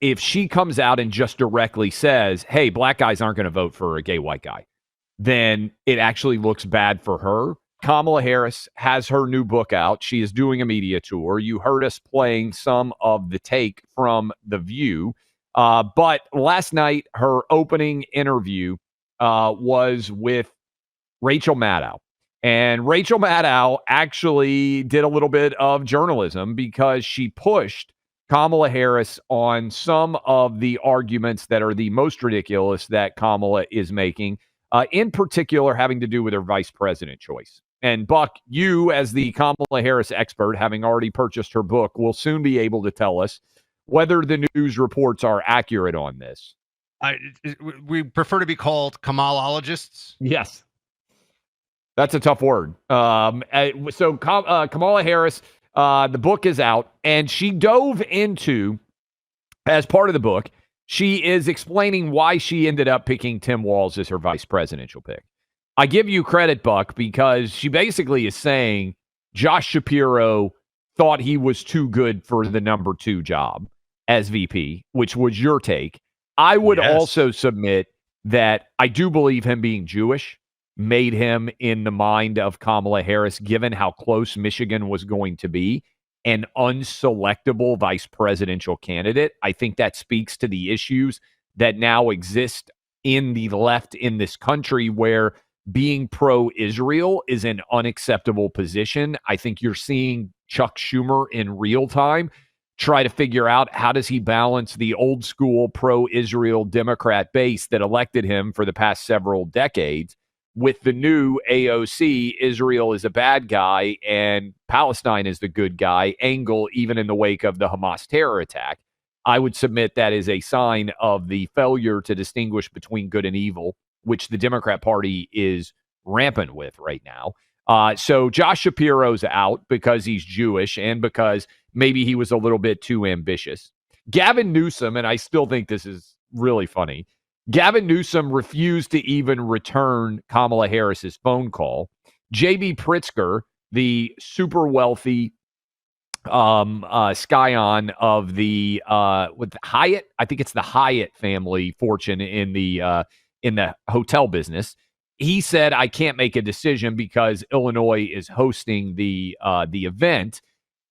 if she comes out and just directly says, hey, black guys aren't going to vote for a gay white guy, then it actually looks bad for her. Kamala Harris has her new book out. She is doing a media tour. You heard us playing some of the take from The View. But last night, her opening interview was with Rachel Maddow. And Rachel Maddow actually did a little bit of journalism because she pushed Kamala Harris on some of the arguments that are the most ridiculous that Kamala is making, in particular having to do with her vice president choice. And Buck, you as the Kamala Harris expert, having already purchased her book, will soon be able to tell us whether the news reports are accurate on this. We prefer to be called Kamalologists. Yes. That's a tough word. So Kamala Harris, the book is out, and she dove into, as part of the book, she is explaining why she ended up picking Tim Walz as her vice presidential pick. I give you credit, Buck, because she basically is saying Josh Shapiro thought he was too good for the number 2 job as VP, which was your take. I would also submit that I do believe him being Jewish made him, in the mind of Kamala Harris, given how close Michigan was going to be, an unselectable vice presidential candidate. I think that speaks to the issues that now exist in the left in this country, where being pro-Israel is an unacceptable position. I think you're seeing Chuck Schumer in real time try to figure out how does he balance the old school pro-Israel Democrat base that elected him for the past several decades with the new AOC, Israel is a bad guy and Palestine is the good guy angle, even in the wake of the Hamas terror attack. I would submit that is a sign of the failure to distinguish between good and evil, which the Democrat Party is rampant with right now. So Josh Shapiro's out because he's Jewish and because maybe he was a little bit too ambitious. Gavin Newsom, and I still think this is really funny, Gavin Newsom refused to even return Kamala Harris's phone call. J.B. Pritzker, the super wealthy scion of the with Hyatt, I think it's the Hyatt family fortune in the hotel business. He said, I can't make a decision because Illinois is hosting the event.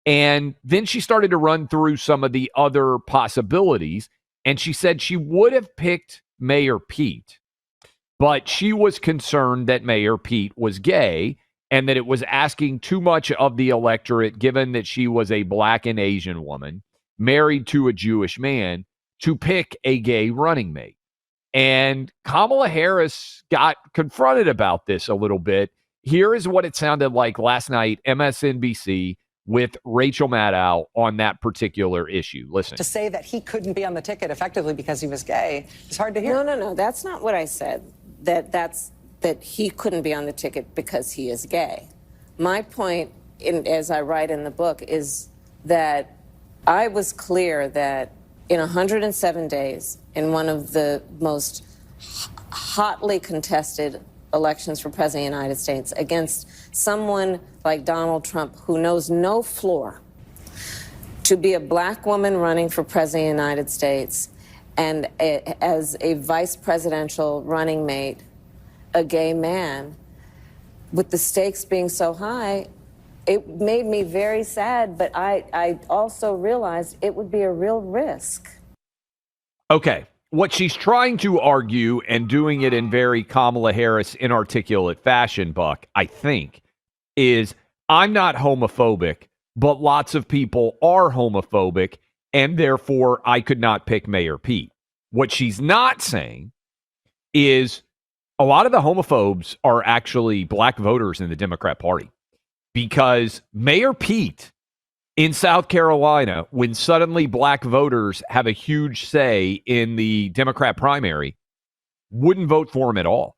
And then she started to run through some of the other possibilities. And she said she would have picked Mayor Pete, but she was concerned that Mayor Pete was gay and that it was asking too much of the electorate, given that she was a black and Asian woman married to a Jewish man, to pick a gay running mate. And Kamala Harris got confronted about this a little bit. Here is what it sounded like last night, MSNBC, with Rachel Maddow on that particular issue. Listen. To say that he couldn't be on the ticket effectively because he was gay is hard to hear. No. That's not what I said, that he couldn't be on the ticket because he is gay. My point, as I write in the book, is that I was clear that in 107 days, in one of the most hotly contested elections for president of the United States, against someone like Donald Trump, who knows no floor, to be a black woman running for president of the United States and as a vice presidential running mate, a gay man, with the stakes being so high, it made me very sad, but I also realized it would be a real risk. Okay. What she's trying to argue, and doing it in very Kamala Harris inarticulate fashion, Buck, I think, is I'm not homophobic, but lots of people are homophobic, and therefore I could not pick Mayor Pete. What she's not saying is a lot of the homophobes are actually black voters in the Democrat Party, because Mayor Pete in South Carolina, when suddenly black voters have a huge say in the Democrat primary, wouldn't vote for him at all.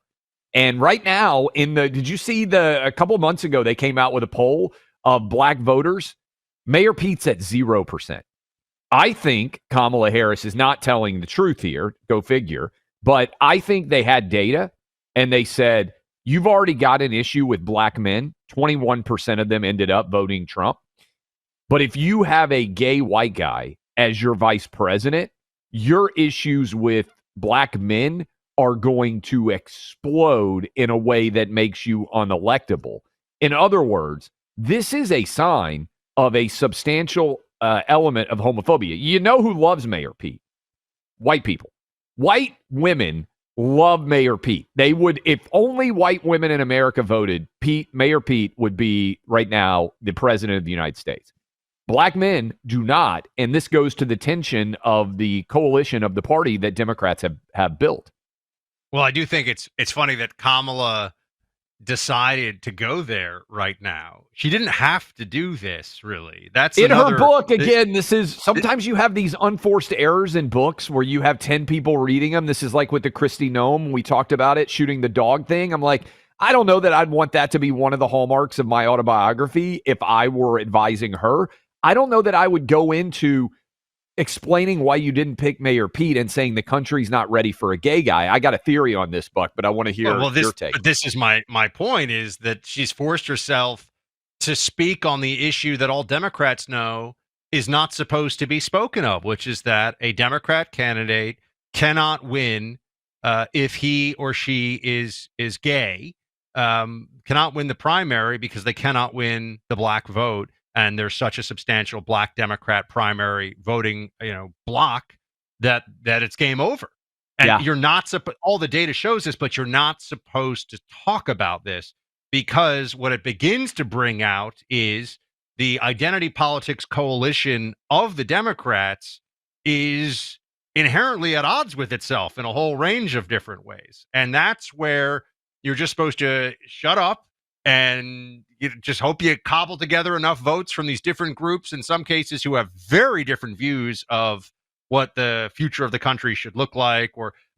And right now, did you see a couple of months ago, they came out with a poll of black voters? Mayor Pete's at 0%. I think Kamala Harris is not telling the truth here, go figure, but I think they had data and they said, you've already got an issue with black men. 21% of them ended up voting Trump. But if you have a gay white guy as your vice president, your issues with black men are going to explode in a way that makes you unelectable. In other words, this is a sign of a substantial element of homophobia. You know who loves Mayor Pete? White people. White women love Mayor Pete. They would, if only white women in America voted, Mayor Pete would be right now the president of the United States. Black men do not, and this goes to the tension of the coalition of the party that Democrats have built. Well, I do think it's funny that Kamala decided to go there right now. She didn't have to do this, really. That's in her book. Again, this is sometimes you have these unforced errors in books where you have 10 people reading them. This is like with the Kristi Noem. We talked about it, shooting the dog thing. I'm like, I don't know that I'd want that to be one of the hallmarks of my autobiography if I were advising her. I don't know that I would go into explaining why you didn't pick Mayor Pete and saying the country's not ready for a gay guy. I got a theory on this, Buck, but I want to hear your take. But this is my point, is that she's forced herself to speak on the issue that all Democrats know is not supposed to be spoken of, which is that a Democrat candidate cannot win if he or she is gay, cannot win the primary because they cannot win the black vote. And there's such a substantial black Democrat primary voting, block that it's game over. And you're not all the data shows this, but you're not supposed to talk about this, because what it begins to bring out is the identity politics coalition of the Democrats is inherently at odds with itself in a whole range of different ways. And that's where you're just supposed to shut up and you just hope you cobble together enough votes from these different groups, in some cases who have very different views of what the future of the country should look like.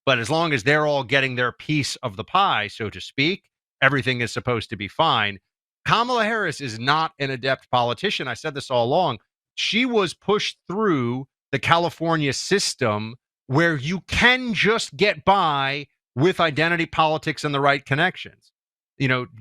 But as long as they're all getting their piece of the pie, so to speak, everything is supposed to be fine. Kamala Harris is not an adept politician. I said this all along. She was pushed through the California system where you can just get by with identity politics and the right connections.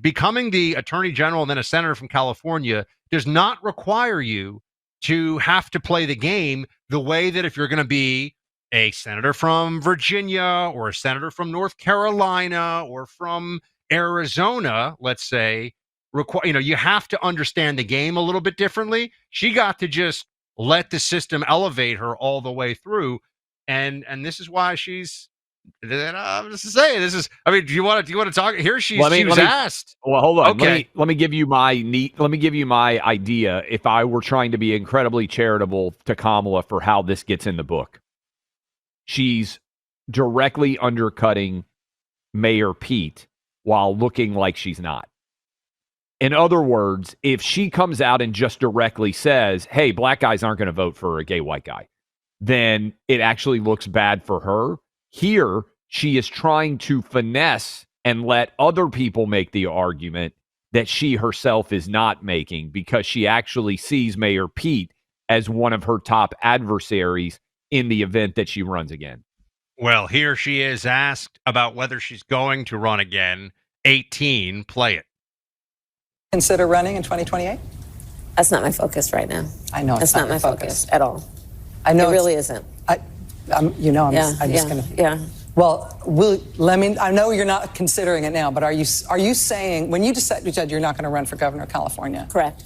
Becoming the attorney general and then a senator from California does not require you to have to play the game the way that if you're going to be a senator from Virginia or a senator from North Carolina or from Arizona, let's say, you have to understand the game a little bit differently. She got to just let the system elevate her all the way through. And this is why she's, I'm just saying, this is, do you want to talk here? She was asked. Well, hold on. Okay. Let me give you my idea. If I were trying to be incredibly charitable to Kamala for how this gets in the book, she's directly undercutting Mayor Pete while looking like she's not. In other words, if she comes out and just directly says, hey, black guys aren't going to vote for a gay white guy, then it actually looks bad for her. Here, she is trying to finesse and let other people make the argument that she herself is not making, because she actually sees Mayor Pete as one of her top adversaries in the event that she runs again. Well, here she is asked about whether she's going to run again. 18, play it. Consider running in 2028? That's not my focus right now. I know that's not my focus at all. I know it really isn't. I'm just going to. Yeah. Well, I know you're not considering it now, but are you saying, when you said you're not going to run for governor of California? Correct.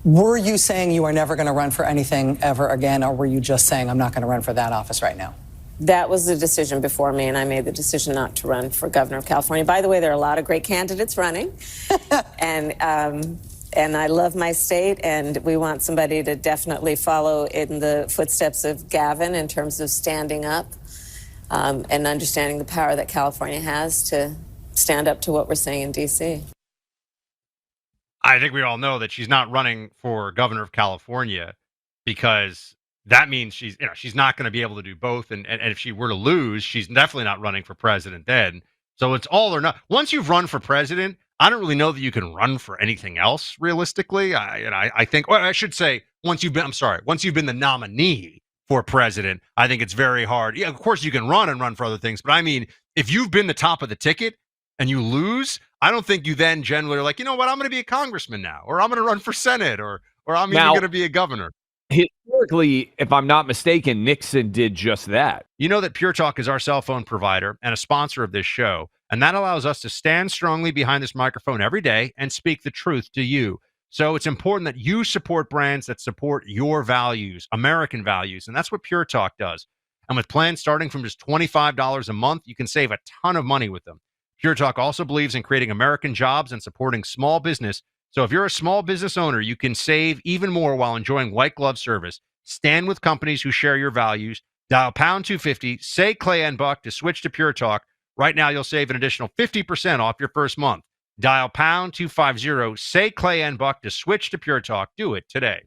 Were you saying you are never going to run for anything ever again, or were you just saying I'm not going to run for that office right now? That was the decision before me, and I made the decision not to run for governor of California. By the way, there are a lot of great candidates running, and I love my state, and we want somebody to definitely follow in the footsteps of Gavin in terms of standing up and understanding the power that California has to stand up to what we're saying in D.C. I think we all know that she's not running for governor of California because that means she's not going to be able to do both. And if she were to lose, she's definitely not running for president then. So it's all or not. Once you've run for president, I don't really know that you can run for anything else realistically. I think, or I should say, once you've been the nominee for president, I think it's very hard. Yeah, of course you can run for other things, but I mean, if you've been the top of the ticket and you lose, I don't think you then generally are like, you know what, I'm going to be a congressman now, or I'm going to run for Senate, or I'm even going to be a governor. Historically, if I'm not mistaken, Nixon did just that. You know that Pure Talk is our cell phone provider and a sponsor of this show, and that allows us to stand strongly behind this microphone every day and speak the truth to you. So it's important that you support brands that support your values, American values, and that's what Pure Talk does. And with plans starting from just $25 a month, you can save a ton of money with them. Pure Talk also believes in creating American jobs and supporting small business. So if you're a small business owner, you can save even more while enjoying white glove service. Stand with companies who share your values. Dial pound 250, say Clay and Buck to switch to Pure Talk. Right now, you'll save an additional 50% off your first month. Dial pound 250, say Clay and Buck to switch to Pure Talk. Do it today.